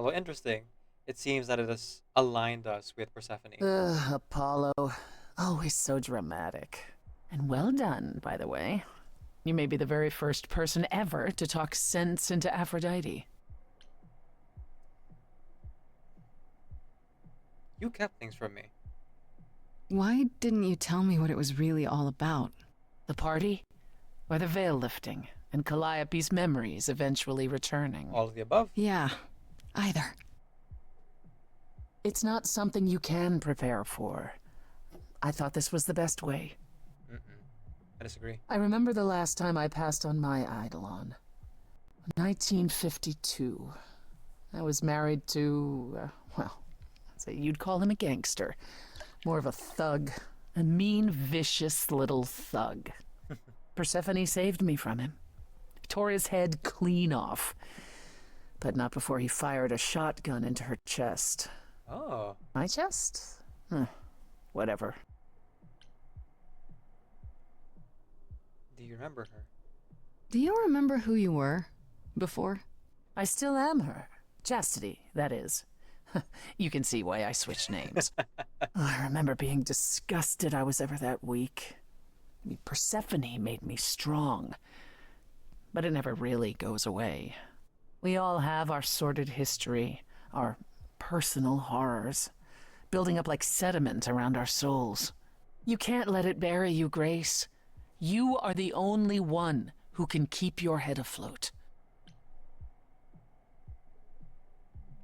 Although interesting, it seems that it has aligned us with Persephone. Ugh, Apollo. Always so dramatic. And well done, by the way. You may be the very first person ever to talk sense into Aphrodite. You kept things from me. Why didn't you tell me what it was really all about? The party? Or the veil lifting, and Calliope's memories eventually returning? All of the above. Yeah, either. It's not something you can prepare for. I thought this was the best way. Mm-mm. I disagree. I remember the last time I passed on my Eidolon. 1952. I was married to, well, say you'd call him a gangster. More of a thug. A mean, vicious little thug. Persephone saved me from him. Tore his head clean off. But not before he fired a shotgun into her chest. Oh. My chest? Whatever. Do you remember her? Do you remember who you were before? I still am her. Chastity, that is. You can see why I switched names. I remember being disgusted I was ever that weak. Persephone made me strong. But it never really goes away. We all have our sordid history, our personal horrors, building up like sediment around our souls. You can't let it bury you, Grace. You are the only one who can keep your head afloat.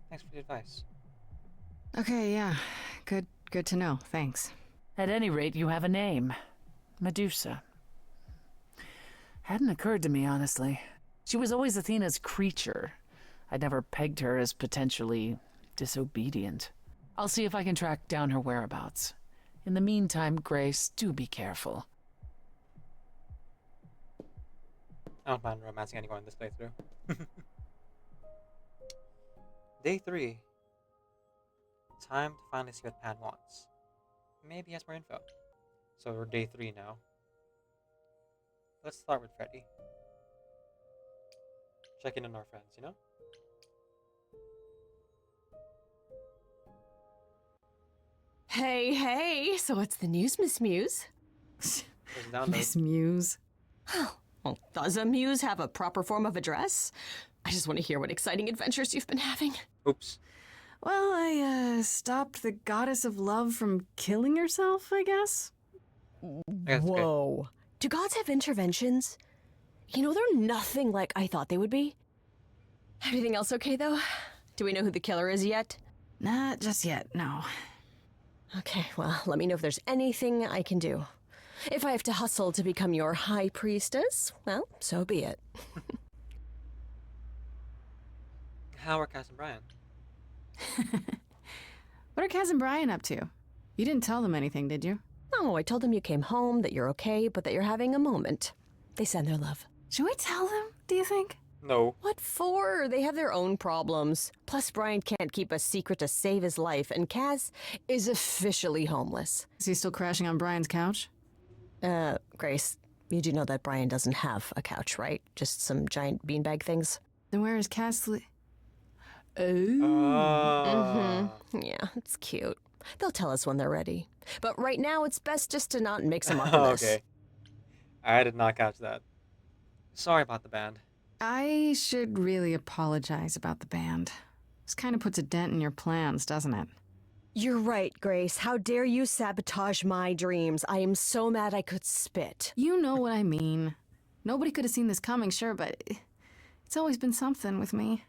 Thanks for the advice. Okay, yeah. Good to know. Thanks. At any rate, you have a name. Medusa. Hadn't occurred to me, honestly. She was always Athena's creature. I'd never pegged her as potentially disobedient. I'll see if I can track down her whereabouts. In the meantime, Grace, do be careful. I don't mind romancing anyone in this playthrough. Day 3. Time to finally see what Pan wants. Maybe he has more info. So we're day 3 now. Let's start with Freddy. Check in on our friends, you know? Hey, so what's the news, Miss Muse? There's a download. Miss Muse. Well, does a muse have a proper form of address? I just want to hear what exciting adventures you've been having. Oops. Well, I stopped the goddess of love from killing herself, I guess. That's okay. Whoa. Do gods have interventions? You know, they're nothing like I thought they would be. Everything else okay, though? Do we know who the killer is yet? Not just yet, no. Okay, well, let me know if there's anything I can do. If I have to hustle to become your high priestess, well, so be it. How are Cass and Brian? What are Kaz and Brian up to? You didn't tell them anything, did you? No, I told them you came home, that you're okay, but that you're having a moment. They send their love. Should we tell them, do you think? No. What for? They have their own problems. Plus, Brian can't keep a secret to save his life, and Kaz is officially homeless. Is he still crashing on Brian's couch? Grace, you do know that Brian doesn't have a couch, right? Just some giant beanbag things? Then where is Cass? Yeah, it's cute. They'll tell us when they're ready. But right now, it's best just to not mix them up in this. Okay. I did not catch that. Sorry about the band. I should really apologize about the band. This kind of puts a dent in your plans, doesn't it? You're right, Grace. How dare you sabotage my dreams? I am so mad I could spit. You know what I mean. Nobody could have seen this coming, sure, but it's always been something with me.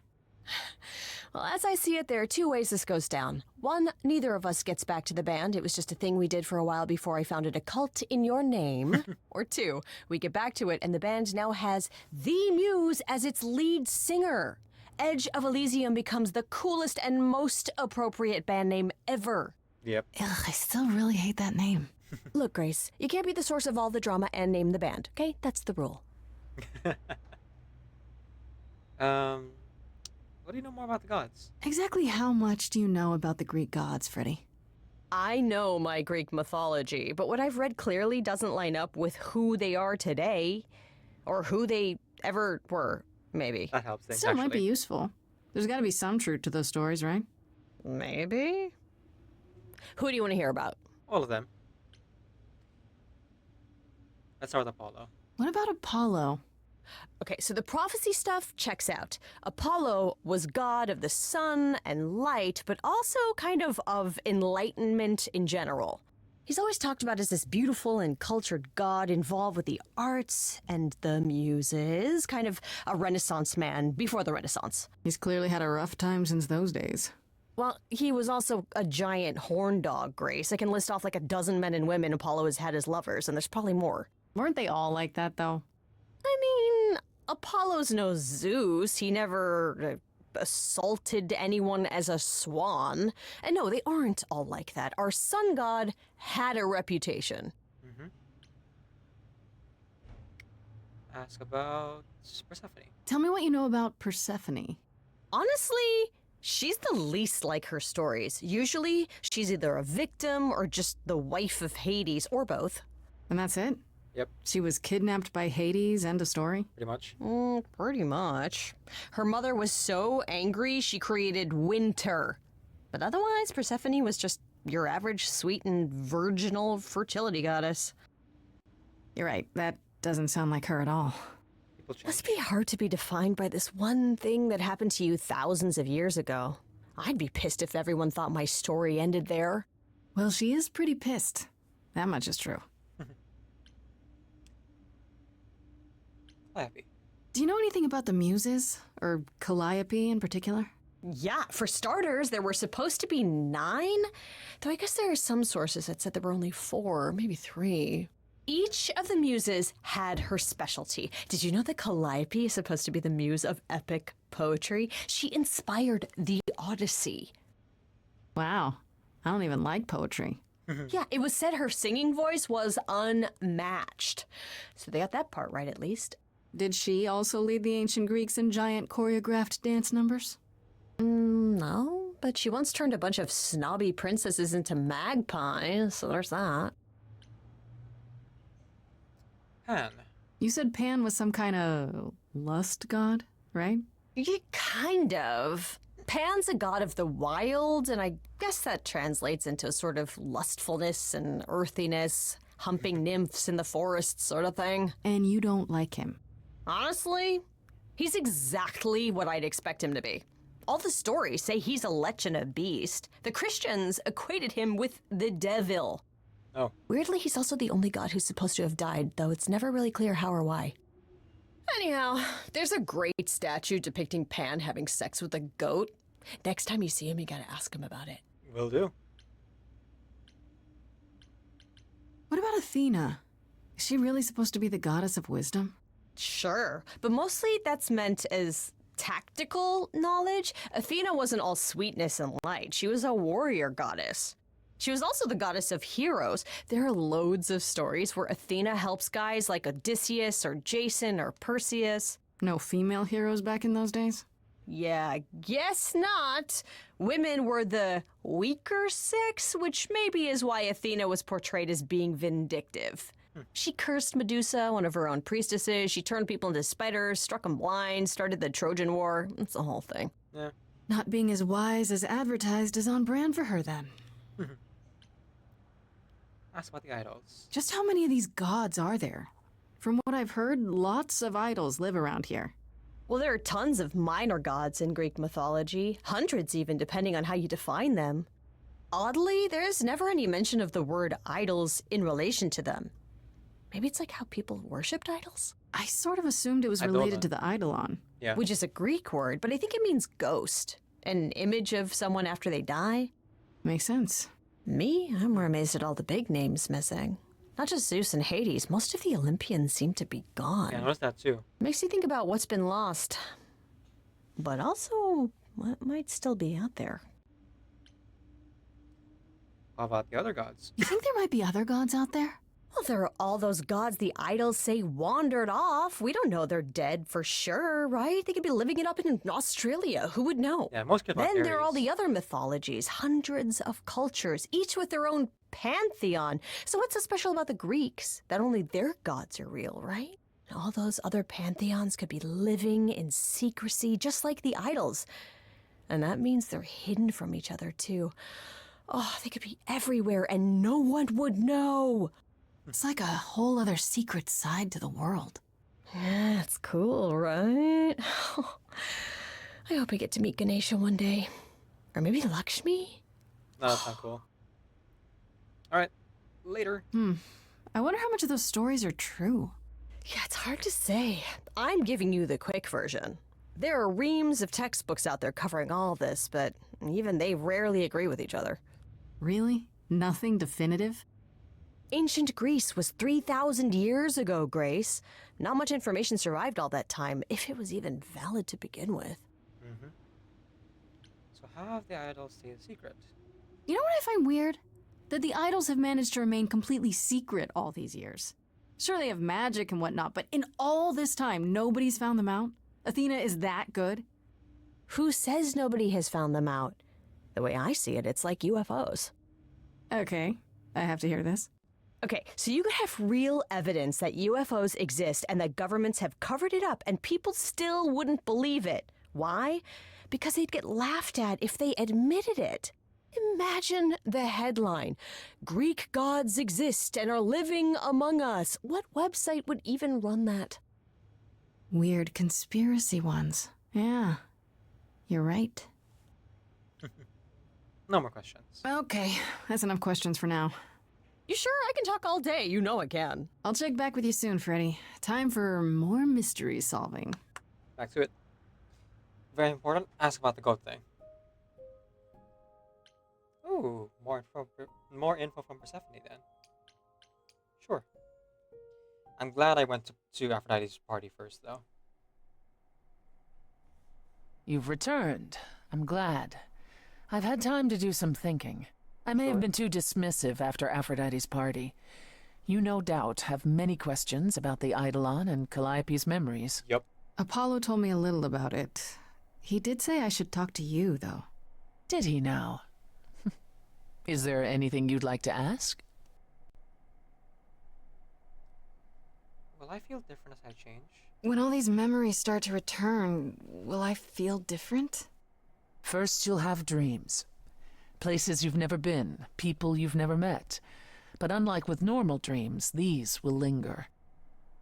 Well, as I see it, there are two ways this goes down. One, neither of us gets back to the band. It was just a thing we did for a while before I founded a cult in your name. Or two, we get back to it and the band now has the Muse as its lead singer. Edge of Elysium becomes the coolest and most appropriate band name ever. Yep. Ugh, I still really hate that name. Look, Grace, you can't be the source of all the drama and name the band, okay? That's the rule. What do you know more about the gods? Exactly how much do you know about the Greek gods, Freddy? I know my Greek mythology, but what I've read clearly doesn't line up with who they are today. Or who they ever were, maybe. That helps things, Still might be actually. useful. There's gotta be some truth to those stories, right? Maybe? Who do you want to hear about? All of them. Let's start with Apollo. What about Apollo? Okay, so the prophecy stuff checks out. Apollo was god of the sun and light, but also kind of enlightenment in general. He's always talked about as this beautiful and cultured god involved with the arts and the muses, kind of a Renaissance man before the Renaissance. He's clearly had a rough time since those days. Well, he was also a giant horn dog, Grace. I can list off like a dozen men and women Apollo has had as lovers, and there's probably more. Weren't they all like that, though? I mean, Apollo's no Zeus. He never assaulted anyone as a swan. And no, they aren't all like that. Our sun god had a reputation. Ask about Persephone. Tell me what you know about Persephone. Honestly, she's the least like her stories. Usually, she's either a victim or just the wife of Hades, or both. And that's it? Yep, She was kidnapped by Hades, end of story? pretty much. Pretty much. Her mother was so angry, she created winter. But otherwise, Persephone was just your average sweet and virginal fertility goddess. You're right, that doesn't sound like her at all. People change. Must be hard to be defined by this one thing that happened to you thousands of years ago. I'd be pissed if everyone thought my story ended there. Well, she is pretty pissed. That much is true. Happy. Do you know anything about the Muses? Or Calliope in particular? Yeah, for starters, there were supposed to be 9, though I guess there are some sources that said there were only 4, maybe 3. Each of the muses had her specialty. Did you know that Calliope is supposed to be the muse of epic poetry? She inspired the Odyssey. Wow. I don't even like poetry. Yeah, it was said her singing voice was unmatched. So they got that part right, at least. Did she also lead the ancient Greeks in giant choreographed dance numbers? No, but she once turned a bunch of snobby princesses into magpies, so there's that. Pan. You said Pan was some kind of lust god, right? Yeah, kind of. Pan's a god of the wild, and I guess that translates into a sort of lustfulness and earthiness, humping nymphs in the forest sort of thing. And you don't like him. Honestly, he's exactly what I'd expect him to be. All the stories say he's a lech and a beast. The Christians equated him with the devil. Oh, Weirdly, he's also the only god who's supposed to have died, though it's never really clear how or why. Anyhow, there's a great statue depicting Pan having sex with a goat. Next time you see him, you gotta ask him about it. will do. What about Athena? Is she really supposed to be the goddess of wisdom? Sure, but mostly that's meant as tactical knowledge. Athena wasn't all sweetness and light. She was a warrior goddess. She was also the goddess of heroes. There are loads of stories where Athena helps guys like Odysseus or Jason or Perseus. No female heroes back in those days? Yeah, guess not. Women were the weaker sex, which maybe is why Athena was portrayed as being vindictive. She cursed Medusa, one of her own priestesses. She turned people into spiders, struck them blind, started the Trojan War. It's the whole thing. Yeah. Not being as wise as advertised is on brand for her then. Ask about the idols. Just how many of these gods are there? From what I've heard, lots of idols live around here. Well, there are tons of minor gods in Greek mythology, hundreds even, depending on how you define them. Oddly, there's never any mention of the word idols in relation to them. Maybe it's like how people worshipped idols? I sort of assumed it was Eidolon. related to the eidolon. Yeah. Which is a Greek word, but I think it means ghost. An image of someone after they die. Makes sense. Me, I'm more amazed at all the big names missing. Not just Zeus and Hades, most of the Olympians seem to be gone. Yeah, I noticed that too. Makes you think about what's been lost. But also, what might still be out there. How about the other gods? You think there might be other gods out there? Well, there are all those gods the idols say wandered off. We don't know they're dead for sure, right? They could be living it up in Australia. Who would know? Yeah, most kids about Then there are all Ares. the other mythologies, hundreds of cultures, each with their own pantheon. So what's so special about the Greeks? That only their gods are real, right? And all those other pantheons could be living in secrecy, just like the idols. And that means they're hidden from each other, too. Oh, they could be everywhere and no one would know. It's like a whole other secret side to the world. Yeah, that's cool, right? I hope I get to meet Ganesha one day. Or maybe Lakshmi? No, that's not cool. Alright, later. I wonder how much of those stories are true. Yeah, it's hard to say. I'm giving you the quick version. There are reams of textbooks out there covering all this, but even they rarely agree with each other. Really? Nothing definitive? Ancient Greece was 3,000 years ago, Grace. Not much information survived all that time, if it was even valid to begin with. So how have the idols stayed a secret? You know what I find weird? That the idols have managed to remain completely secret all these years. Sure, they have magic and whatnot, but in all this time, nobody's found them out? Athena is that good? Who says nobody has found them out? The way I see it, it's like UFOs. Okay, I have to hear this. Okay, so you could have real evidence that UFOs exist and that governments have covered it up and people still wouldn't believe it. Why? Because they'd get laughed at if they admitted it. Imagine the headline, Greek gods exist and are living among us. What website would even run that? Weird conspiracy ones. Yeah, you're right. No more questions. Okay, that's enough questions for now. You sure? I can talk all day. You know I can. I'll check back with you soon, Freddy. Time for more mystery solving. Back to it. Very important, ask about the goat thing. Ooh, more info from Persephone then. Sure. I'm glad I went to Aphrodite's party first, though. You've returned. I'm glad. I've had time to do some thinking. I may have been too dismissive after Aphrodite's party. You no doubt have many questions about the Eidolon and Calliope's memories. Yep. Apollo told me a little about it. He did say I should talk to you, though. Did he now? Is there anything you'd like to ask? Will I feel different as I change? When all these memories start to return, will I feel different? First, you'll have dreams. Places you've never been, people you've never met. But unlike with normal dreams, these will linger.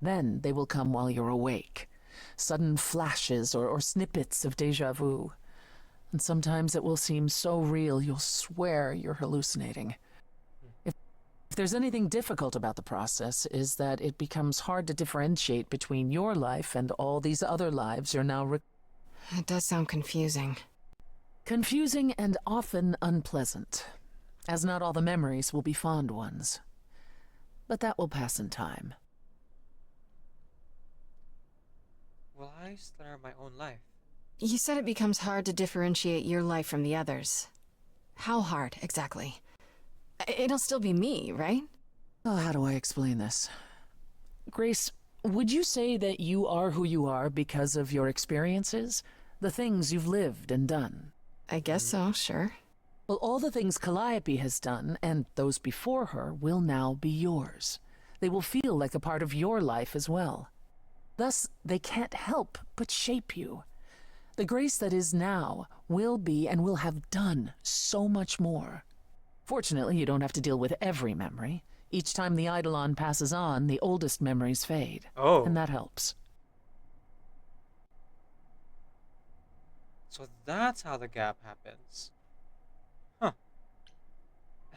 Then they will come while you're awake. Sudden flashes or snippets of déjà vu. And sometimes it will seem so real you'll swear you're hallucinating. If there's anything difficult about the process, is that it becomes hard to differentiate between your life and all these other lives you're now It does sound confusing. confusing and often unpleasant, as not all the memories will be fond ones. But that will pass in time. Will I still have my own life? You said it becomes hard to differentiate your life from the others. How hard, exactly? It'll still be me, right? Oh, how do I explain this? Grace, would you say that you are who you are because of your experiences? The things you've lived and done? I guess so, sure. Well, all the things Calliope has done, and those before her, will now be yours. They will feel like a part of your life as well. Thus, they can't help but shape you. The Grace that is now will be and will have done so much more. Fortunately, you don't have to deal with every memory. Each time the Eidolon passes on, the oldest memories fade. Oh. And that helps. So that's how the gap happens. Huh.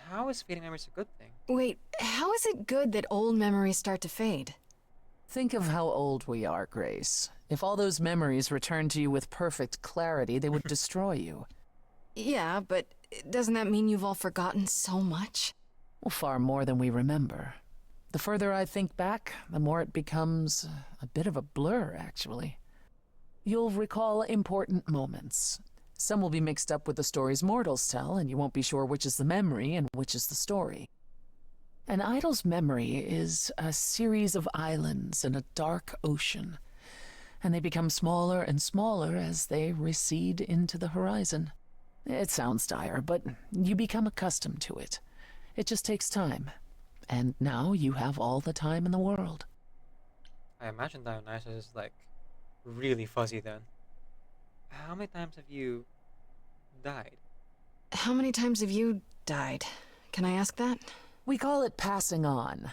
How is fading memories a good thing? Wait, how is it good that old memories start to fade? Think of how old we are, Grace. If all those memories returned to you with perfect clarity, they would destroy you. Yeah, but doesn't that mean you've all forgotten so much? Well, far more than we remember. The further I think back, the more it becomes a bit of a blur, actually. You'll recall important moments. Some will be mixed up with the stories mortals tell, and you won't be sure which is the memory and which is the story. An idol's memory is a series of islands in a dark ocean, and they become smaller and smaller as they recede into the horizon. It sounds dire, but you become accustomed to it. It just takes time, and now you have all the time in the world. I imagine Dionysus is like really fuzzy then. How many times have you died. How many times have you died? Can I ask that? We call it passing on.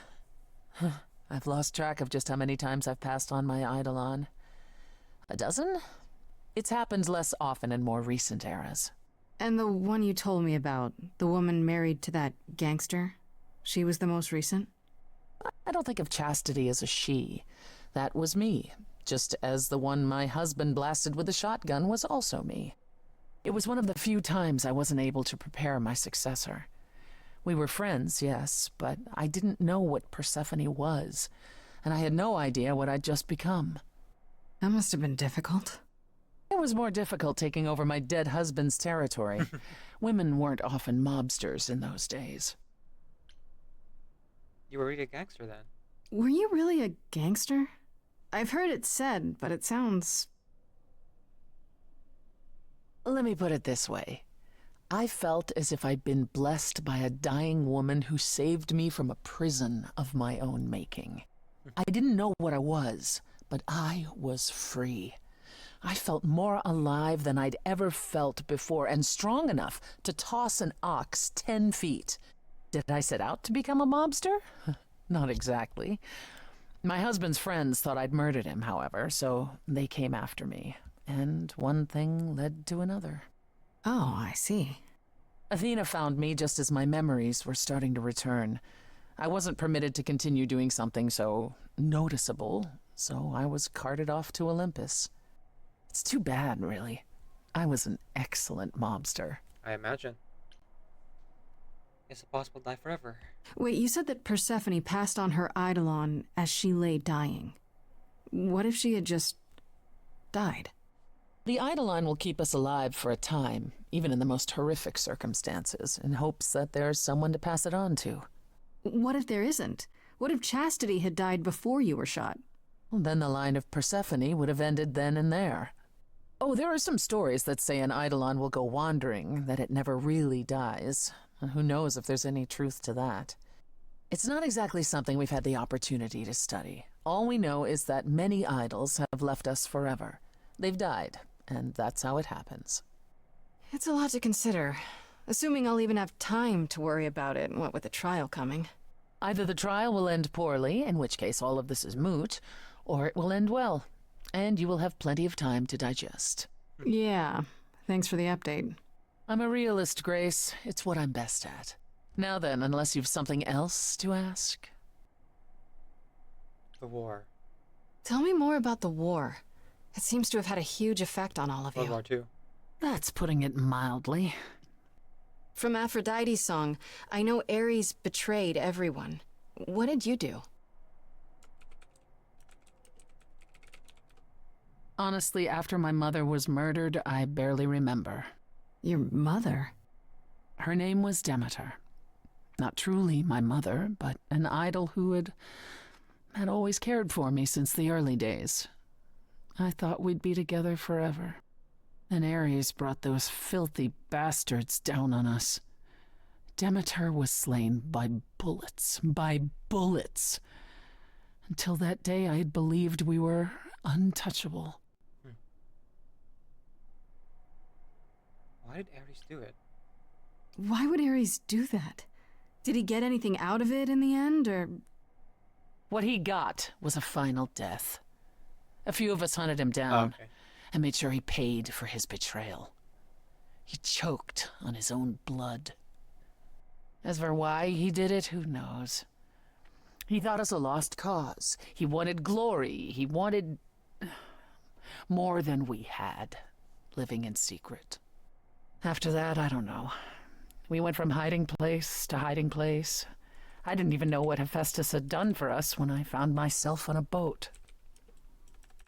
I've lost track of just how many times I've passed on my Eidolon. A dozen? It's happened less often in more recent eras. And the one you told me about, the woman married to that gangster? She was the most recent? I don't think of Chastity as a she. That was me, just as the one my husband blasted with a shotgun was also me. It was one of the few times I wasn't able to prepare my successor. We were friends, yes, but I didn't know what Persephone was, and I had no idea what I'd just become. That must have been difficult. It was more difficult taking over my dead husband's territory. Women weren't often mobsters in those days. You were really a gangster then. Were you really a gangster? I've heard it said, but it sounds... Let me put it this way. I felt as if I'd been blessed by a dying woman who saved me from a prison of my own making. I didn't know what I was, but I was free. I felt more alive than I'd ever felt before, and strong enough to toss an ox 10 feet. Did I set out to become a mobster? Not exactly. My husband's friends thought I'd murdered him, however, so they came after me. And one thing led to another. Oh, I see. Athena found me just as my memories were starting to return. I wasn't permitted to continue doing something so noticeable, so I was carted off to Olympus. It's too bad, really. I was an excellent mobster. I imagine. Is it possible to die forever? Wait, you said that Persephone passed on her Eidolon as she lay dying. What if she had just died? The Eidolon will keep us alive for a time, even in the most horrific circumstances, in hopes that there's someone to pass it on to. What if there isn't? What if Chastity had died before you were shot? Well, then the line of Persephone would have ended then and there. Oh, there are some stories that say an Eidolon will go wandering, that it never really dies. And who knows if there's any truth to that. It's not exactly something we've had the opportunity to study. All we know is that many idols have left us forever. They've died, and that's how it happens. It's a lot to consider. Assuming I'll even have time to worry about it, what with the trial coming. Either the trial will end poorly, in which case all of this is moot, or it will end well, and you will have plenty of time to digest. Yeah, thanks for the update. I'm a realist, Grace. It's what I'm best at. Now then, unless you've something else to ask. The war. Tell me more about the war. It seems to have had a huge effect on all of World you. War II. That's putting it mildly. From Aphrodite's song, I know Ares betrayed everyone. What did you do? Honestly, after my mother was murdered, I barely remember. Your mother? Her name was Demeter. Not truly my mother, but an idol who had always cared for me since the early days. I thought we'd be together forever. And Ares brought those filthy bastards down on us. Demeter was slain by bullets. By bullets. Until that day, I had believed we were untouchable. Why did Ares do it? Why would Ares do that? Did he get anything out of it in the end, or...? What he got was a final death. A few of us hunted him down and made sure he paid for his betrayal. He choked on his own blood. As for why he did it, who knows? He thought us a lost cause. He wanted glory. He wanted more than we had, living in secret. After that, I don't know. We went from hiding place to hiding place. I didn't even know what Hephaestus had done for us when I found myself on a boat.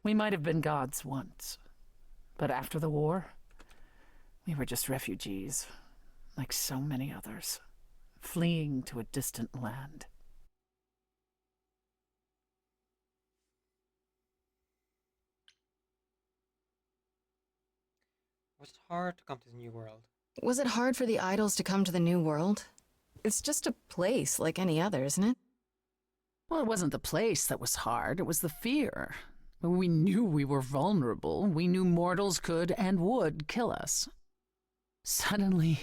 We might have been gods once, but after the war, we were just refugees, like so many others, fleeing to a distant land. Was it hard to come to the new world? Was it hard for the idols to come to the new world? It's just a place like any other, isn't it? Well, it wasn't the place that was hard, it was the fear. We knew we were vulnerable. We knew mortals could and would kill us. Suddenly,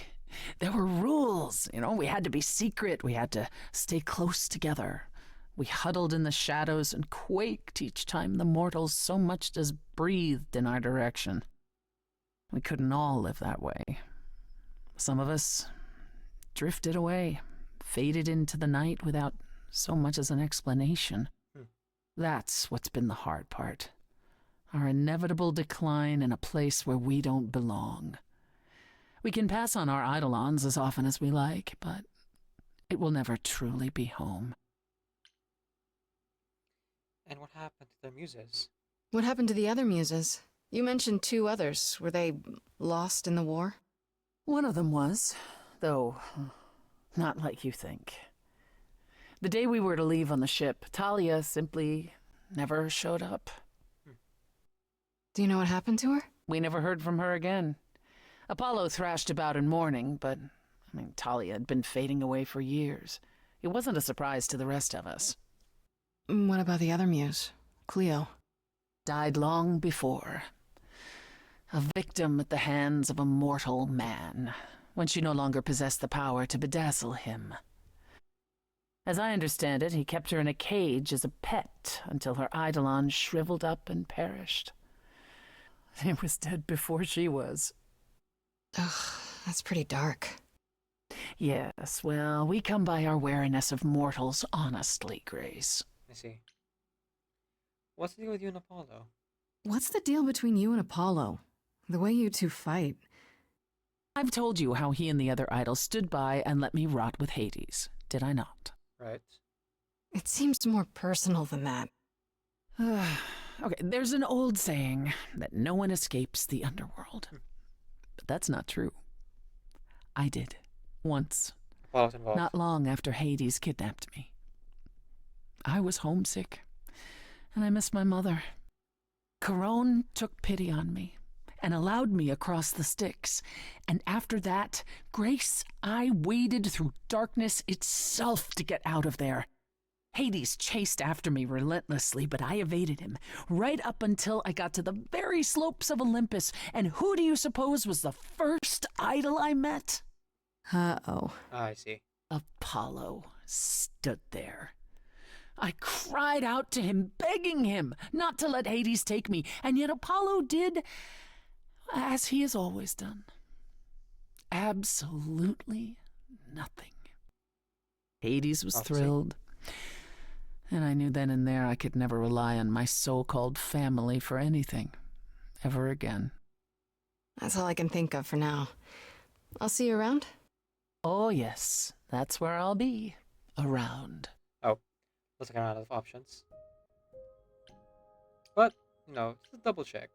there were rules. We had to be secret. We had to stay close together. We huddled in the shadows and quaked each time the mortals so much as breathed in our direction. We couldn't all live that way. Some of us drifted away, faded into the night without so much as an explanation. That's what's been the hard part. Our inevitable decline in a place where we don't belong. We can pass on our eidolons as often as we like, but it will never truly be home. And what happened to their muses? What happened to the other muses? You mentioned 2 others. Were they lost in the war? One of them was, though not like you think. The day we were to leave on the ship, Talia simply never showed up. Do you know what happened to her? We never heard from her again. Apollo thrashed about in mourning, but, Talia had been fading away for years. It wasn't a surprise to the rest of us. What about the other muse, Cleo? Died long before. A victim at the hands of a mortal man, when she no longer possessed the power to bedazzle him. As I understand it, he kept her in a cage as a pet until her eidolon shriveled up and perished. He was dead before she was. Ugh, that's pretty dark. Yes, well, we come by our wariness of mortals honestly, Grace. I see. What's the deal with you and Apollo? What's the deal between you and Apollo? The way you 2 fight. I've told you how he and the other idols stood by and let me rot with Hades, did I not? Right. It seems more personal than that. Okay, there's an old saying that no one escapes the underworld. But that's not true. I did. Once. Apollo's involved. Not long after Hades kidnapped me. I was homesick, and I missed my mother. Charon took pity on me and allowed me across the Styx. And after that, Grace, I waded through darkness itself to get out of there. Hades chased after me relentlessly, but I evaded him, right up until I got to the very slopes of Olympus. And who do you suppose was the first idol I met? Uh-oh. I see. Apollo stood there. I cried out to him, begging him not to let Hades take me, and yet Apollo did as he has always done. Absolutely nothing. Hades was thrilled, and I knew then and there I could never rely on my so-called family for anything, ever again. That's all I can think of for now. I'll see you around. Oh, yes, that's where I'll be, around. Looks like I'm out of options. But, just a double check.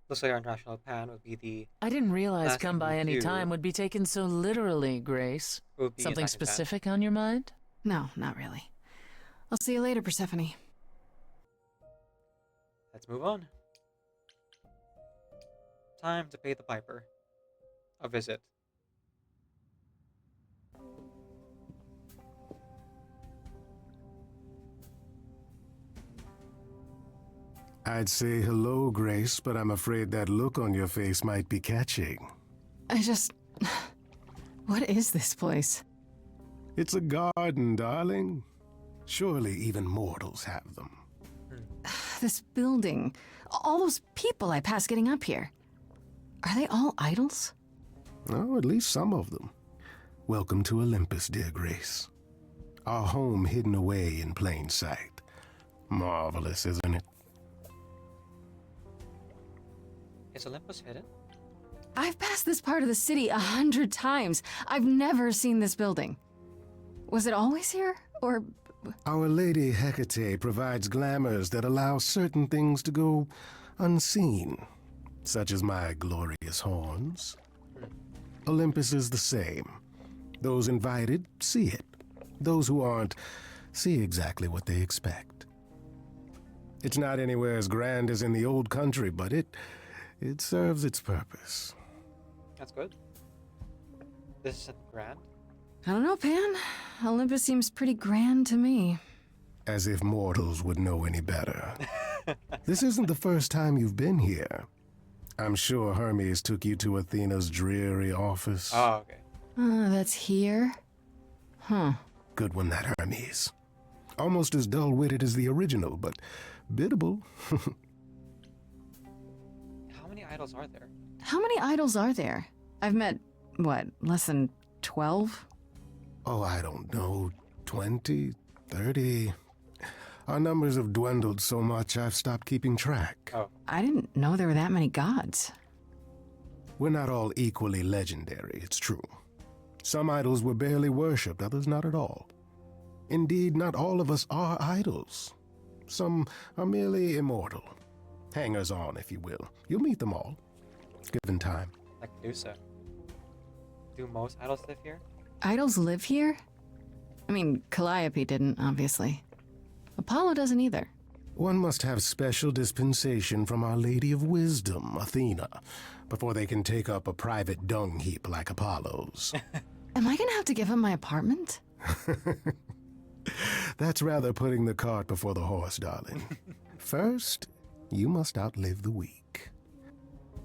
Looks like our international pan would be the... I didn't realize last come thing by we any do time would be taken so literally, Grace. would be Something Attack on Titan. specific on your mind? No, not really. I'll see you later, Persephone. Let's move on. Time to pay the piper. A visit. I'd say hello, Grace, but I'm afraid that look on your face might be catching. What is this place? It's a garden, darling. Surely even mortals have them. This building. All those people I pass getting up here. Are they all idols? Oh, at least some of them. Welcome to Olympus, dear Grace. Our home hidden away in plain sight. Marvelous, isn't it? Is Olympus hidden? I've passed this part of the city 100 times. I've never seen this building. Was it always here? Or... Our Lady Hecate provides glamours that allow certain things to go unseen, such as my glorious horns. Olympus is the same. Those invited see it. Those who aren't see exactly what they expect. It's not anywhere as grand as in the old country, but it serves its purpose. That's good. This isn't grand. I don't know, Pan. Olympus seems pretty grand to me. As if mortals would know any better. This isn't the first time you've been here. I'm sure Hermes took you to Athena's dreary office. Oh, okay. That's here? Huh. Good one, that Hermes. Almost as dull-witted as the original, but biddable. How many idols are there? How many idols are there? I've met, what, less than 12? Oh, I don't know, 20, 30. Our numbers have dwindled so much I've stopped keeping track. Oh, I didn't know there were that many gods. We're not all equally legendary, it's true. Some idols were barely worshipped, others not at all. Indeed, not all of us are idols. Some are merely immortal. Hangers-on, if you will. You'll meet them all, given time. like Medusa. Do most idols live here? Idols live here? I mean, Calliope didn't, obviously. Apollo doesn't either. One must have special dispensation from Our Lady of Wisdom, Athena, before they can take up a private dung heap like Apollo's. Am I gonna have to give him my apartment? That's rather putting the cart before the horse, darling. First, you must outlive the weak.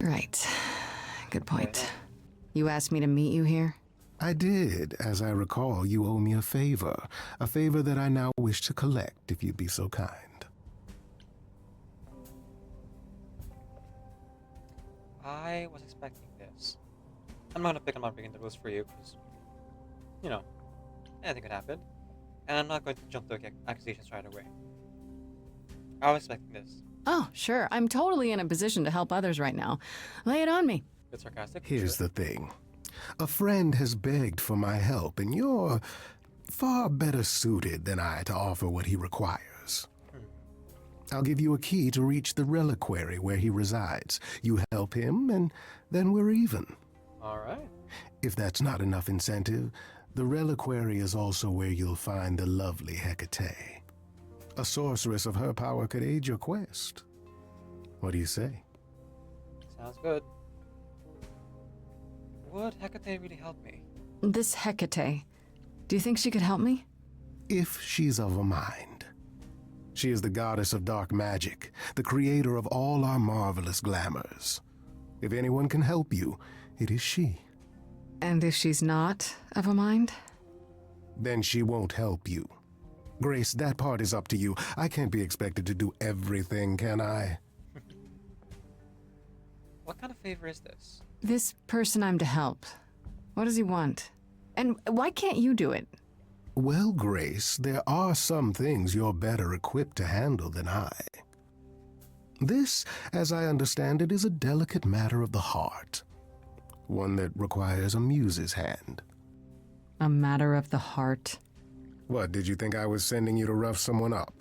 Right. Good point. You asked me to meet you here? I did. As I recall, you owe me a favor that I now wish to collect, if you'd be so kind. I was expecting this. I'm not gonna pick on breaking the rules for you, because, you know, anything could happen. And I'm not going to jump to accusations right away. I was expecting this. Oh, sure. I'm totally in a position to help others right now. Lay it on me. Bit sarcastic. Here's sure. the thing. A friend has begged for my help, and you're far better suited than I to offer what he requires. I'll give you a key to reach the reliquary where he resides. You help him, and then we're even. Alright. If that's not enough incentive, the reliquary is also where you'll find the lovely Hecate. A sorceress of her power could aid your quest. What do you say? Sounds good. Would Hecate really help me? This Hecate. Do you think she could help me? If she's of a mind. She is the goddess of dark magic, the creator of all our marvelous glamours. If anyone can help you, it is she. And if she's not of a mind? Then she won't help you. Grace, that part is up to you. I can't be expected to do everything, can I? What kind of favor is this? This person I'm to help. What does he want? And why can't you do it? Well, Grace, there are some things you're better equipped to handle than I. This, as I understand it, is a delicate matter of the heart. One that requires a muse's hand. A matter of the heart. What, did you think I was sending you to rough someone up?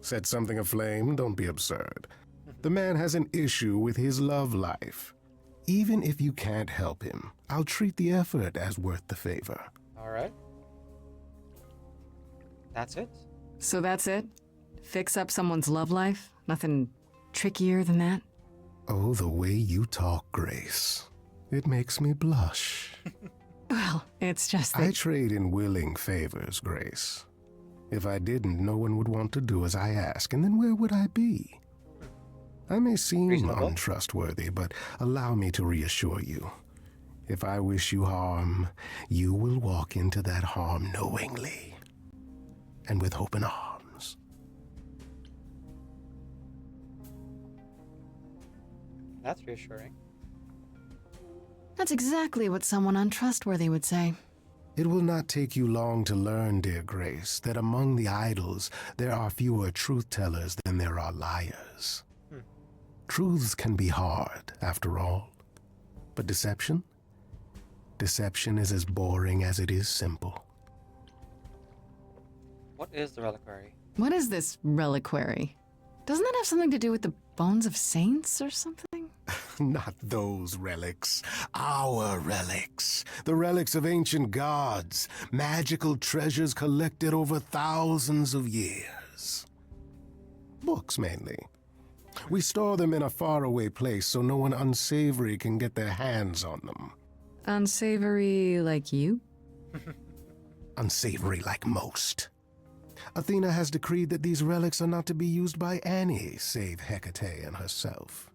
Set something aflame? Don't be absurd. The man has an issue with his love life. Even if you can't help him, I'll treat the effort as worth the favor. Alright. That's it? So that's it? Fix up someone's love life? Nothing trickier than that? Oh, the way you talk, Grace. It makes me blush. Well, it's just I that... trade in willing favors, Grace. If I didn't, no one would want to do as I ask, and then where would I be? I may seem Reasonable. untrustworthy, but allow me to reassure you. If I wish you harm, you will walk into that harm knowingly, and with open arms. That's reassuring. That's exactly what someone untrustworthy would say. It will not take you long to learn, dear Grace, that among the idols there are fewer truth-tellers than there are liars. Truths can be hard, after all. But deception? Deception is as boring as it is simple. What is the reliquary? What is this reliquary? Doesn't that have something to do with the bones of saints or something? Not those relics. Our relics. The relics of ancient gods. Magical treasures collected over thousands of years. Books, mainly. We store them in a faraway place so no one unsavory can get their hands on them. Unsavory like you? Unsavory like most. Athena has decreed that these relics are not to be used by any save Hecate and herself.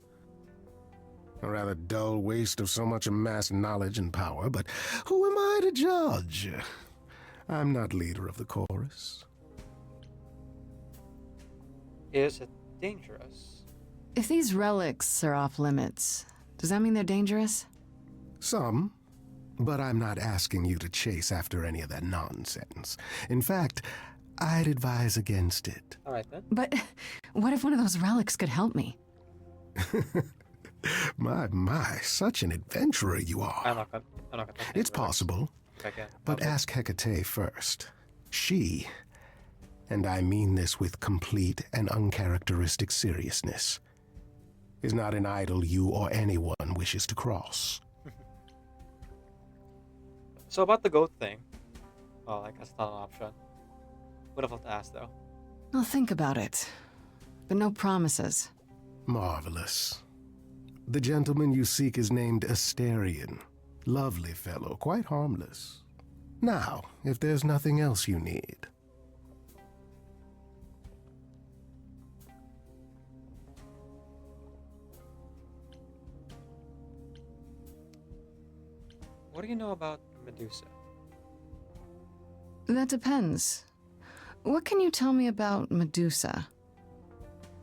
A rather dull waste of so much amassed knowledge and power, but who am I to judge? I'm not leader of the chorus. Is it dangerous? If these relics are off limits, does that mean they're dangerous? Some, but I'm not asking you to chase after any of that nonsense. In fact, I'd advise against it. Alright then. But what if one of those relics could help me? My, such an adventurer you I'm are. not gonna touch any It's of the relics. possible, If I can. but Okay. ask Hecate first. She, and I mean this with complete and uncharacteristic seriousness, is not an idol you or anyone wishes to cross. So about the goat thing, well, I guess it's not an option. Would have loved to ask though. I'll think about it. But no promises. Marvelous. The gentleman you seek is named Asterion. Lovely fellow, quite harmless. Now, if there's nothing else you need. What do you know about Medusa? That depends. What can you tell me about Medusa?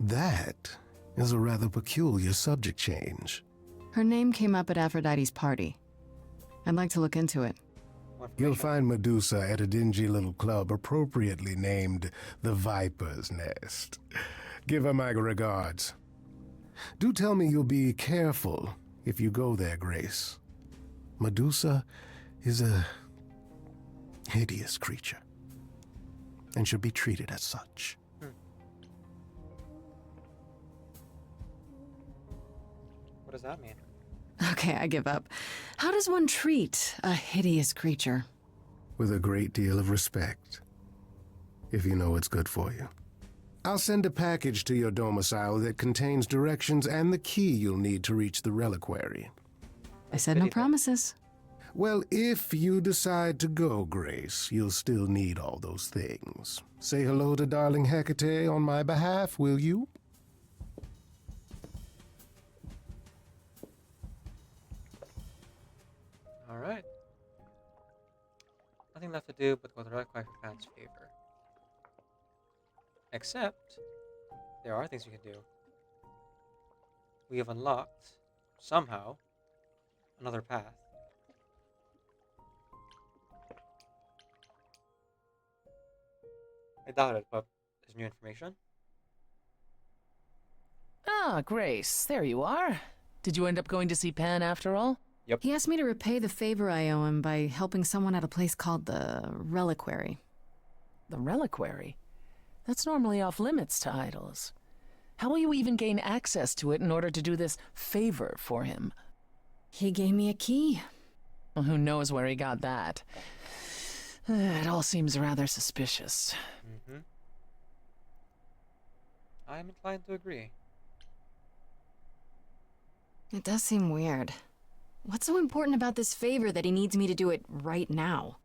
That is a rather peculiar subject change. Her name came up at Aphrodite's party. I'd like to look into it. More You'll information? find Medusa at a dingy little club appropriately named the Viper's Nest. Give her my regards. Do tell me you'll be careful if you go there, Grace. Medusa is a hideous creature and should be treated as such. What does that mean? Okay, I give up. How does one treat a hideous creature? With a great deal of respect, if you know what's good for you. I'll send a package to your domicile that contains directions and the key you'll need to reach the reliquary. I said no Pity that. promises. Well, if you decide to go, Grace, you'll still need all those things. Say hello to darling Hecate on my behalf, will you? Alright. Nothing left to do but go the right way for fans' favor. Except, there are things we can do. We have unlocked, somehow, another path. I doubt it, but there's new information. Ah, Grace, there you are. Did you end up going to see Pan after all? He asked me to repay the favor I owe him by helping someone at a place called the Reliquary. The reliquary? That's normally off limits to idols. How will you even gain access to it in order to do this favor for him? He gave me a key. Well, who knows where he got that? It all seems rather suspicious. Mm-hmm. I'm inclined to agree. It does seem weird. What's so important about this favor that he needs me to do it right now?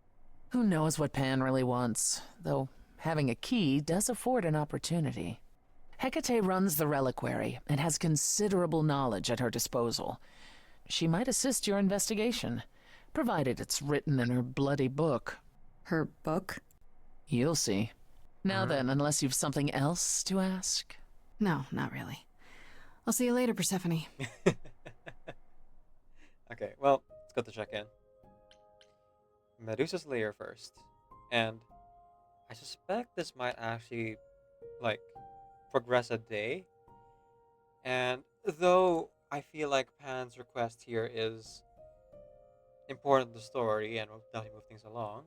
Who knows what Pan really wants, though having a key does afford an opportunity. Hecate runs the reliquary and has considerable knowledge at her disposal. She might assist your investigation, provided it's written in her bloody book. Her book? You'll see. Now then, unless you've something else to ask. No, not really. I'll see you later, Persephone. Okay, well, let's go to check in. Medusa's lair first. And I suspect this might actually, like, progress a day. And though I feel like Pan's request here is important to the story and will definitely move things along,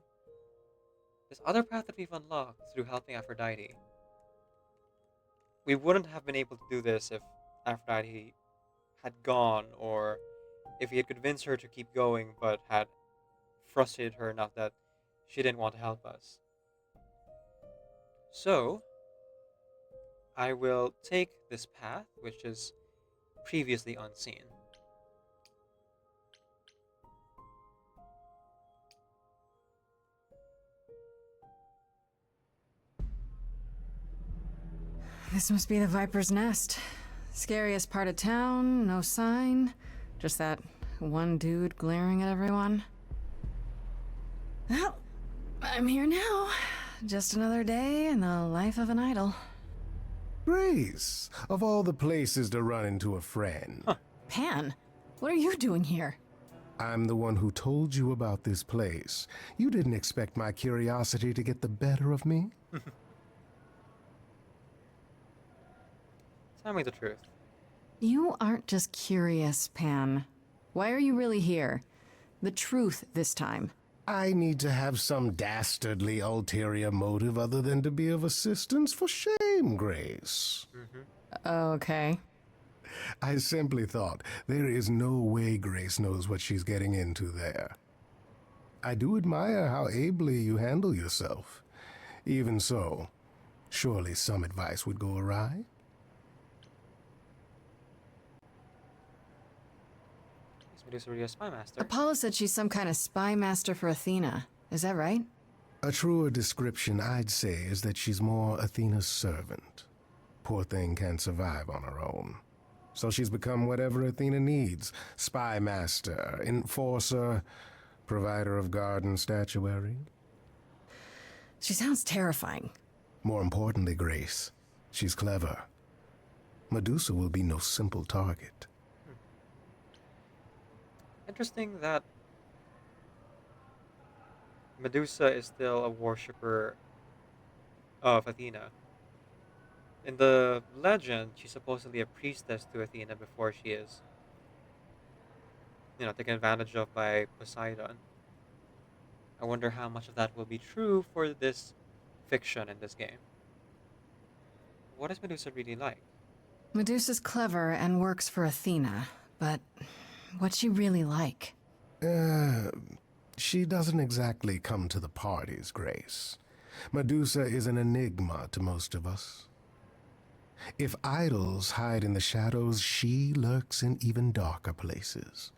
this other path that we've unlocked through helping Aphrodite, we wouldn't have been able to do this if Aphrodite had gone, or if he had convinced her to keep going but had frustrated her enough that she didn't want to help us. So, I will take this path, which is previously unseen. This must be the Viper's Nest. Scariest part of town, no sign. Just that one dude glaring at everyone. Well, I'm here now. Just another day in the life of an idol. Grace, of all the places to run into a friend. Pan, what are you doing here? I'm the one who told you about this place. You didn't expect my curiosity to get the better of me? Tell me the truth. You aren't just curious, Pan. Why are you really here? The truth this time. I need to have some dastardly ulterior motive other than to be of assistance. For shame, Grace. Okay. I simply thought there is no way Grace knows what she's getting into there. I do admire how ably you handle yourself. Even so, surely some advice would go awry? Is Medusa really a spy master? Apollo said she's some kind of spy master for Athena. Is that right? A truer description, I'd say, is that she's more Athena's servant. Poor thing can't survive on her own. So she's become whatever Athena needs. Spy master, enforcer, provider of garden statuary. She sounds terrifying. More importantly, Grace, she's clever. Medusa will be no simple target. Interesting that Medusa is still a worshipper of Athena. In the legend, she's supposedly a priestess to Athena before she is, taken advantage of by Poseidon. I wonder how much of that will be true for this fiction in this game. What is Medusa really like? Medusa's clever and works for Athena, but what's she really like? She doesn't exactly come to the parties, Grace. Medusa is an enigma to most of us. If idols hide in the shadows, she lurks in even darker places.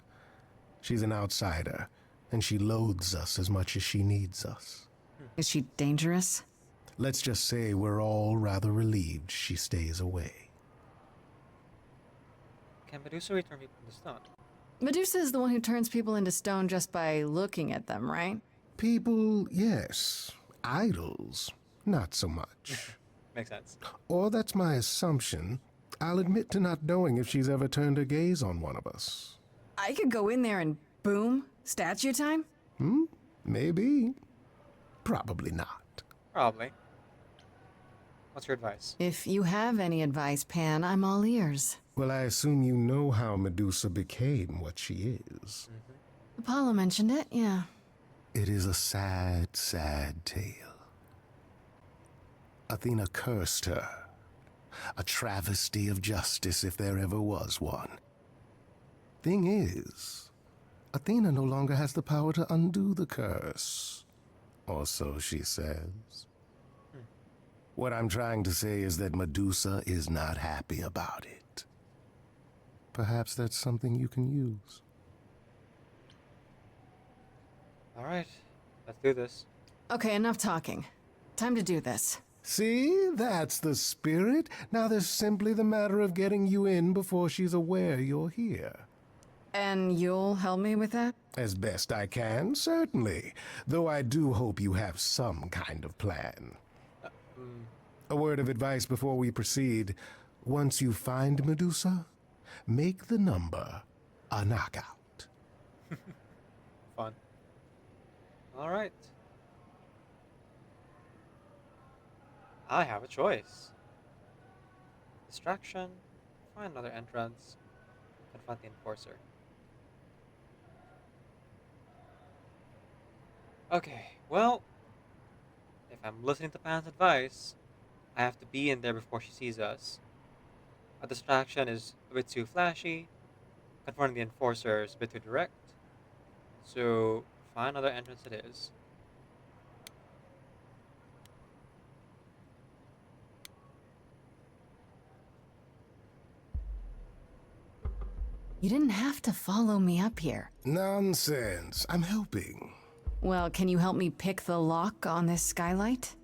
She's an outsider, and she loathes us as much as she needs us. Is she dangerous? Let's just say we're all rather relieved she stays away. Can Medusa return people to stone? Medusa is the one who turns people into stone just by looking at them, right? People, yes. Idols, not so much. Makes sense. Or that's my assumption. I'll admit to not knowing if she's ever turned her gaze on one of us. I could go in there and boom, statue time? Maybe. Probably not. Probably. What's your advice? If you have any advice, Pan, I'm all ears. Well, I assume you know how Medusa became what she is. Apollo mentioned it, yeah. It is a sad, sad tale. Athena cursed her. A travesty of justice if there ever was one. Thing is, Athena no longer has the power to undo the curse. Or so she says. What I'm trying to say is that Medusa is not happy about it. Perhaps that's something you can use. Alright, let's do this. Okay, enough talking. Time to do this. See, that's the spirit. Now there's simply the matter of getting you in before she's aware you're here. And you'll help me with that? As best I can, certainly. Though I do hope you have some kind of plan. A word of advice before we proceed. Once you find Medusa, make the number a knockout. Fun. Alright. I have a choice. Distraction, find another entrance, confront the enforcer. Okay, well, if I'm listening to Pan's advice, I have to be in there before she sees us. A distraction is a bit too flashy, confronting the enforcer is a bit too direct, so find another entrance it is. You didn't have to follow me up here. Nonsense. I'm helping. Well, can you help me pick the lock on this skylight?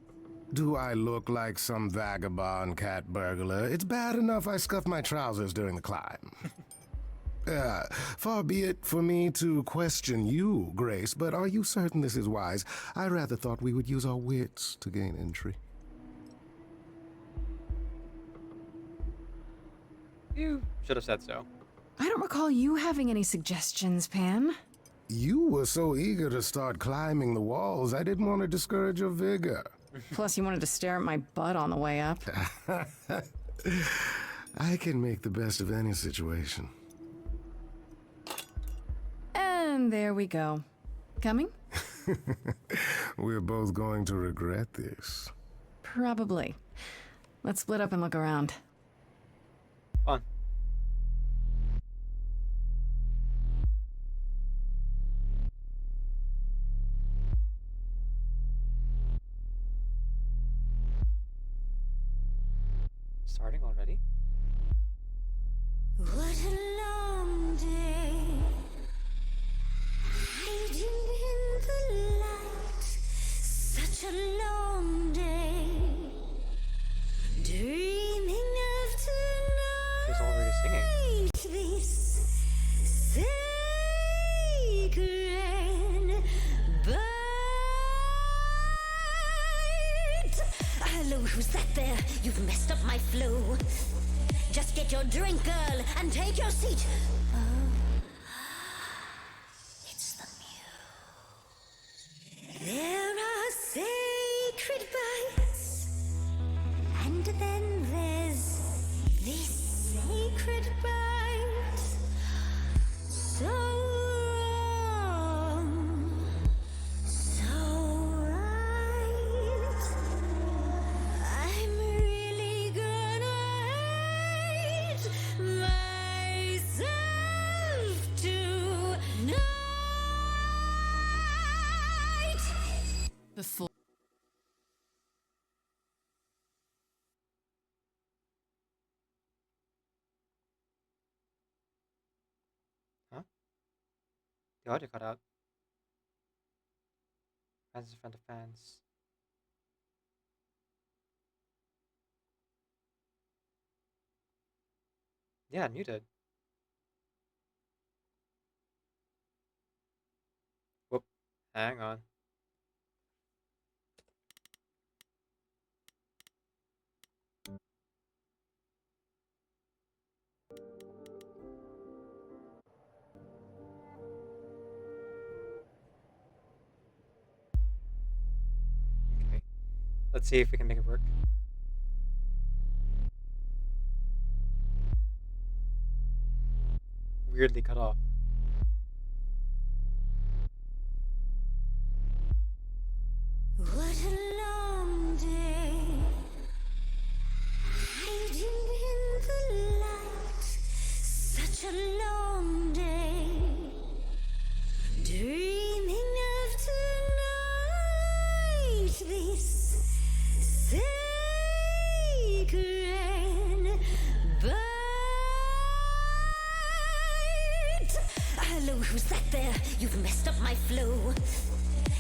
Do I look like some vagabond cat burglar? It's bad enough I scuffed my trousers during the climb. Far be it for me to question you, Grace, but are you certain this is wise? I rather thought we would use our wits to gain entry. You should have said so. I don't recall you having any suggestions, Pan. You were so eager to start climbing the walls, I didn't want to discourage your vigor. Plus, you wanted to stare at my butt on the way up. I can make the best of any situation. And there we go. Coming? We're both going to regret this. Probably. Let's split up and look around. Fun. Starting already? What a long day, hiding in the light. Such a long day, dreaming of tonight. She's already singing. This sacred bite. Hello, who's that there? You've messed up my flow. Just get your drink, girl, and take your seat. Oh, it's the muse. There are sacred bites, and then there's this sacred bite. So wrong, so right. I'm really gonna hate myself tonight. Before. Huh? The audio cut out. Fans in front of fans. Yeah, muted. Whoop. Hang on. Okay. Let's see if we can make it work. Weirdly cut off. What a long day, hiding in the light. Such a long day, dreaming of tonight. This sacred bite. Hello, who's that there? You've messed up my flow.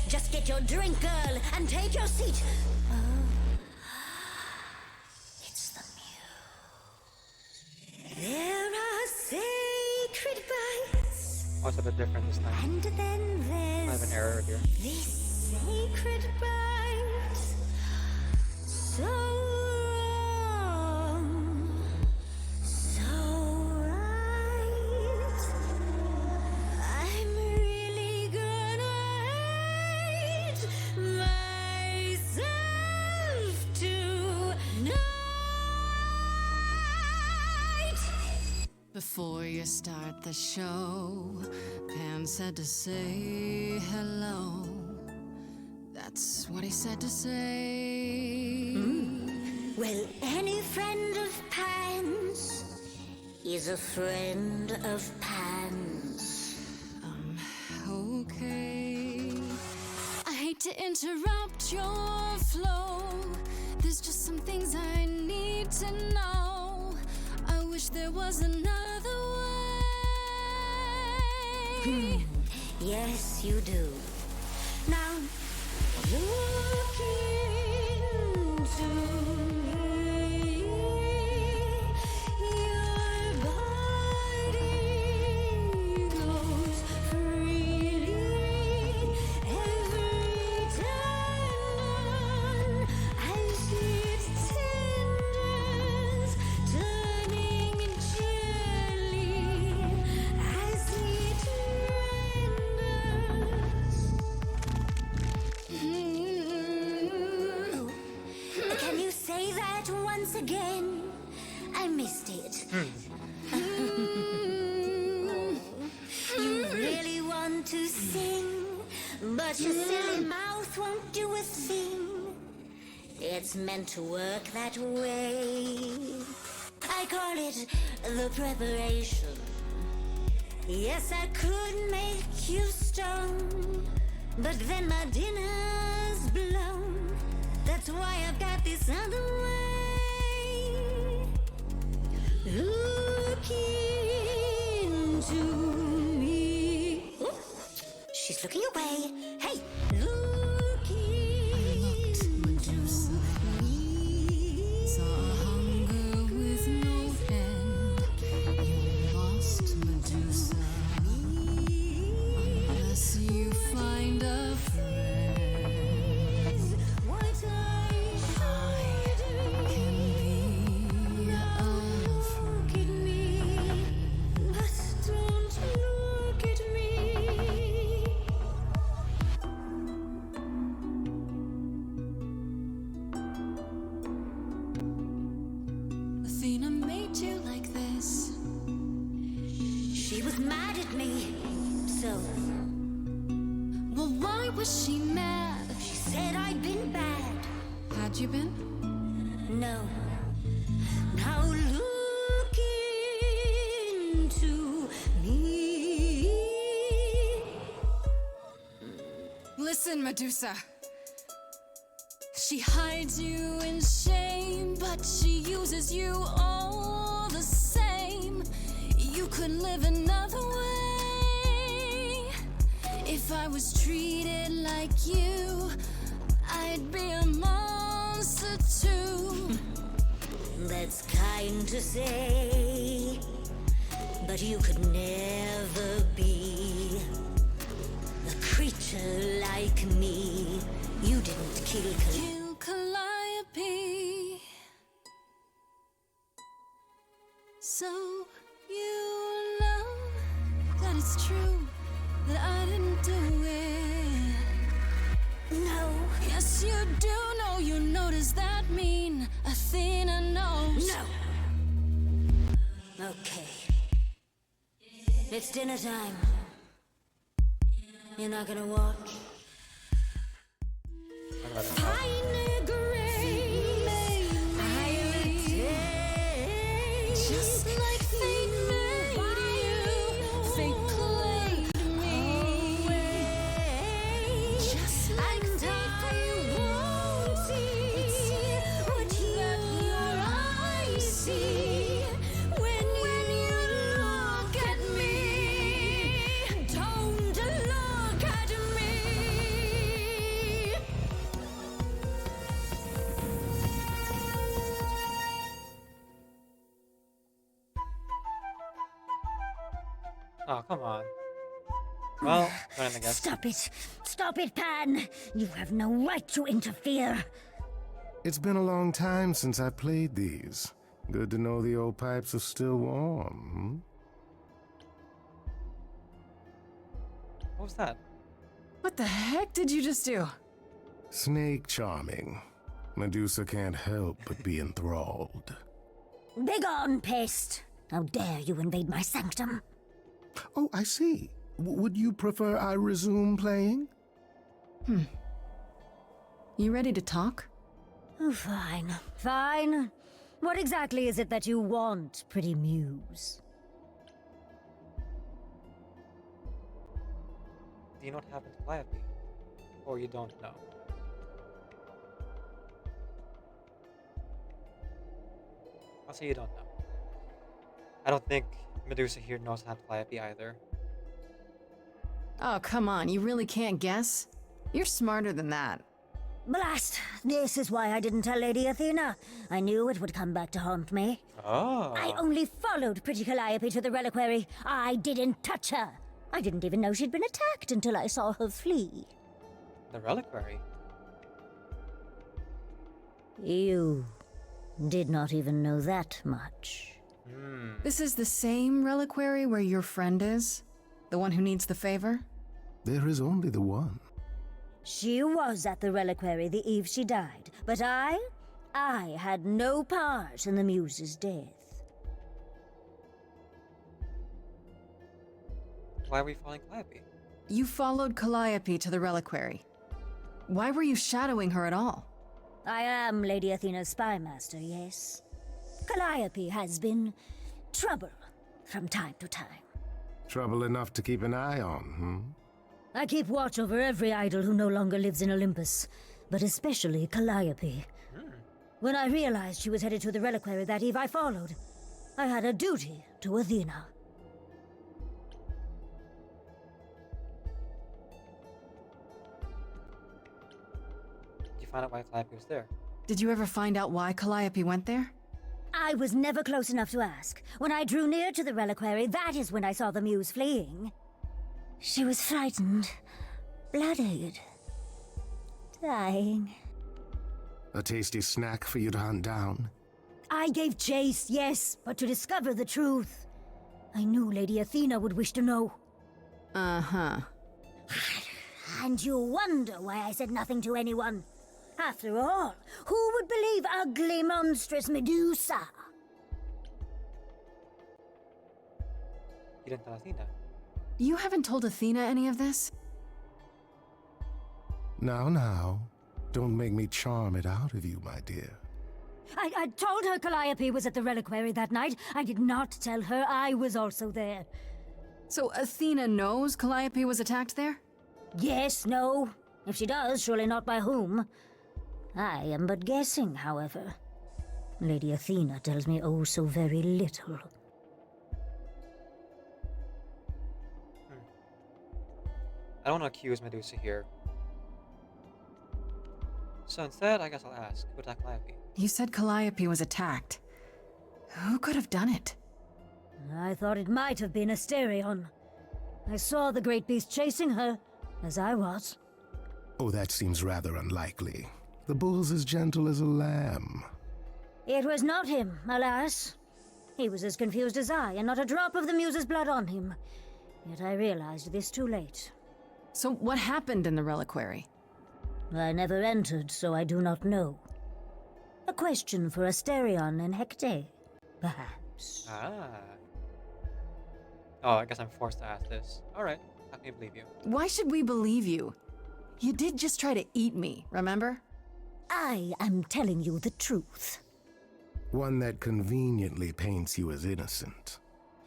Just get your drink, girl, and take your seat. Oh, it's the muse. There are sacred bites, Oh, it's a bit different this time. and then I have an there's error here. this sacred bite. So wrong, so right. I'm really gonna hate myself tonight. Before you start the show, Pan said to say hello. That's what he said to say. Well, any friend of Pan's is a friend of Pan's. Okay. I hate to interrupt your flow. There's just some things I need to know. I wish there was another way. Yes, you do. Now, look in Can you say that once again? I missed it. You really want to sing, but your silly mouth won't do a thing. It's meant to work that way. I call it the preparation. Yes, I could make you stone, but then my dinner's blown. That's why I've got this other way. Look into me. Ooh, she's looking away. Hey, look into me. Saw a hunger with no end. You lost Medusa. Unless you find a friend, What I can be a friend. look at me, but don't look at me. Athena made you like this. She was mad at me, so Well, why was she mad? she said I'd been bad. Had you been? No. Now look into me. Listen, Medusa. She hides you in shame, but she uses you all the same. You could live another way. If I was treated like you, I'd be a monster too. That's kind to say, but you could never be a creature like me. You didn't kill Kill Calliope. So you know that it's true that I didn't do it. No, Yes, you do know. You know, does that mean Athena knows? no. Okay. It's dinner time. You're not gonna watch? Fine grace, I'll take. Just like fate made you, fate played me. Just like And I won't see what your eyes see when you look at me. Don't look at me. Oh, come on. Well, fine, I guess. Stop it! Stop it, Pan! You have no right to interfere. It's been a long time since I played these. Good to know the old pipes are still warm. What was that? What the heck did you just do? Snake charming. Medusa can't help but be enthralled. Begone, pest! How dare you invade my sanctum? Oh, I see. Would you prefer I resume playing? You ready to talk? Oh, fine, fine. What exactly is it that you want, pretty muse? Do you know what happened to Calliope? Or you don't know? I'll say you don't know. I don't think Medusa here knows how to Calliope either. Oh, come on. You really can't guess? You're smarter than that. Blast! This is why I didn't tell Lady Athena. I knew it would come back to haunt me. Oh. I only followed pretty Calliope to the reliquary. I didn't touch her. I didn't even know she'd been attacked until I saw her flee. The reliquary. You did not even know that much. This is the same reliquary where your friend is? The one who needs the favor? There is only the one. She was at the reliquary the eve she died, but I had no part in the Muse's death. Why are we following Calliope? You followed Calliope to the reliquary. Why were you shadowing her at all? I am Lady Athena's spy master, yes. Calliope has been trouble from time to time. Trouble enough to keep an eye on, I keep watch over every idol who no longer lives in Olympus, but especially Calliope. When I realized she was headed to the reliquary that eve, I followed. I had a duty to Athena. Did you find out why Calliope was there? Did you ever find out why Calliope went there? I was never close enough to ask. When I drew near to the reliquary, that is when I saw the Muse fleeing. She was frightened, bloodied, dying. A tasty snack for you to hunt down. I gave chase, yes, but to discover the truth. I knew Lady Athena would wish to know. Uh-huh. And you wonder why I said nothing to anyone. After all, who would believe ugly, monstrous Medusa? You didn't tell Athena. You haven't told Athena any of this? Now. Don't make me charm it out of you, my dear. I told her Calliope was at the reliquary that night. I did not tell her I was also there. So Athena knows Calliope was attacked there? Yes, no. If she does, surely not by whom. I am but guessing, however. Lady Athena tells me oh so very little. I don't want to accuse Medusa here. So instead, I guess I'll ask, who attacked Calliope? You said Calliope was attacked. Who could have done it? I thought it might have been Asterion. I saw the great beast chasing her, as I was. Oh, that seems rather unlikely. The bull's as gentle as a lamb. It was not him, alas. He was as confused as I, and not a drop of the Muse's blood on him. Yet I realized this too late. So what happened in the reliquary? I never entered, so I do not know. A question for Asterion and Hecate, perhaps. Ah. Oh, I guess I'm forced to ask this. Alright, how can I believe you? Why should we believe you? You did just try to eat me, remember? I am telling you the truth. One that conveniently paints you as innocent.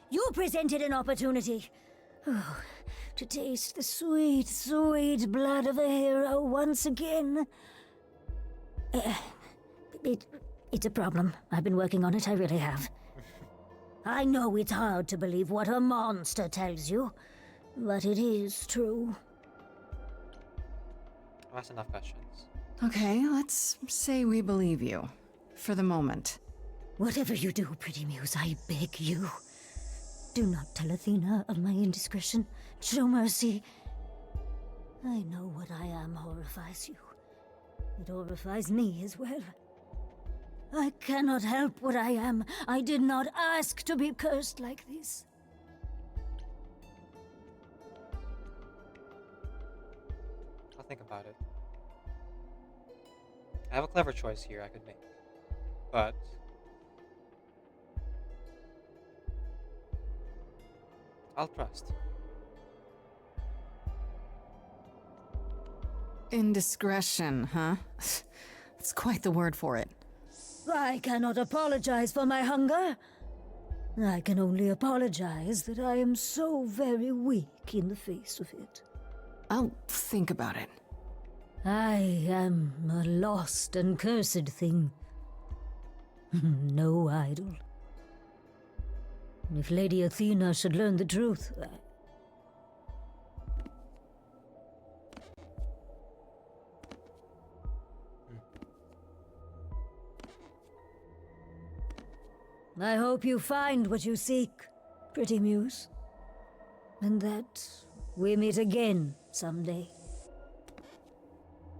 You presented an opportunity. Oh, to taste the sweet, sweet blood of a hero once again. It's a problem. I've been working on it, I really have. I know it's hard to believe what a monster tells you, but it is true. I've asked enough questions. Okay, let's say we believe you. For the moment. Whatever you do, pretty muse, I beg you. Do not tell Athena of my indiscretion. Show mercy. I know what I am horrifies you. It horrifies me as well. I cannot help what I am. I did not ask to be cursed like this. I'll think about it. I have a clever choice here I could make. But I'll trust. Indiscretion, huh? That's quite the word for it. I cannot apologize for my hunger. I can only apologize that I am so very weak in the face of it. I'll think about it. I am a lost and cursed thing. No idol. If Lady Athena should learn the truth, I hope you find what you seek, pretty muse. And that we meet again someday.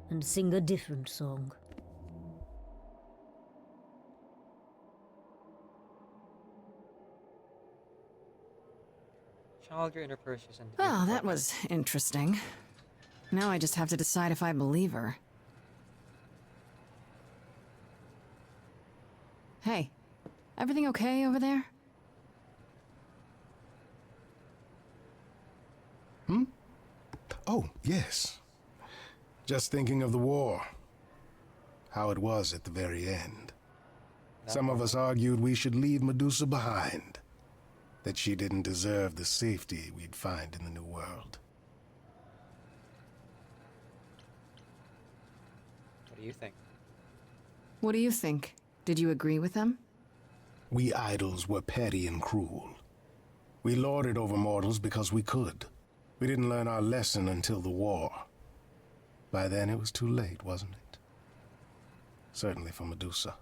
And sing a different song. Child, your inner Perseus and Well, that was interesting. Now I just have to decide if I believe her. Hey, everything okay over there? Oh, yes. Just thinking of the war. How it was at the very end. Some of us argued we should leave Medusa behind. That she didn't deserve the safety we'd find in the New World. What do you think? What do you think? Did you agree with them? We idols were petty and cruel. We lorded over mortals because we could. We didn't learn our lesson until the war. By then it was too late, wasn't it? Certainly for Medusa.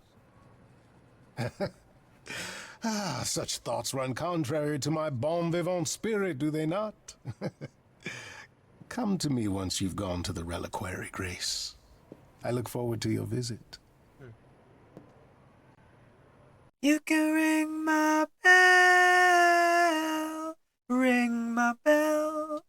Such thoughts run contrary to my bon vivant spirit, do they not? Come to me once you've gone to the reliquary, Grace. I look forward to your visit. You can ring my bell, ring my bell.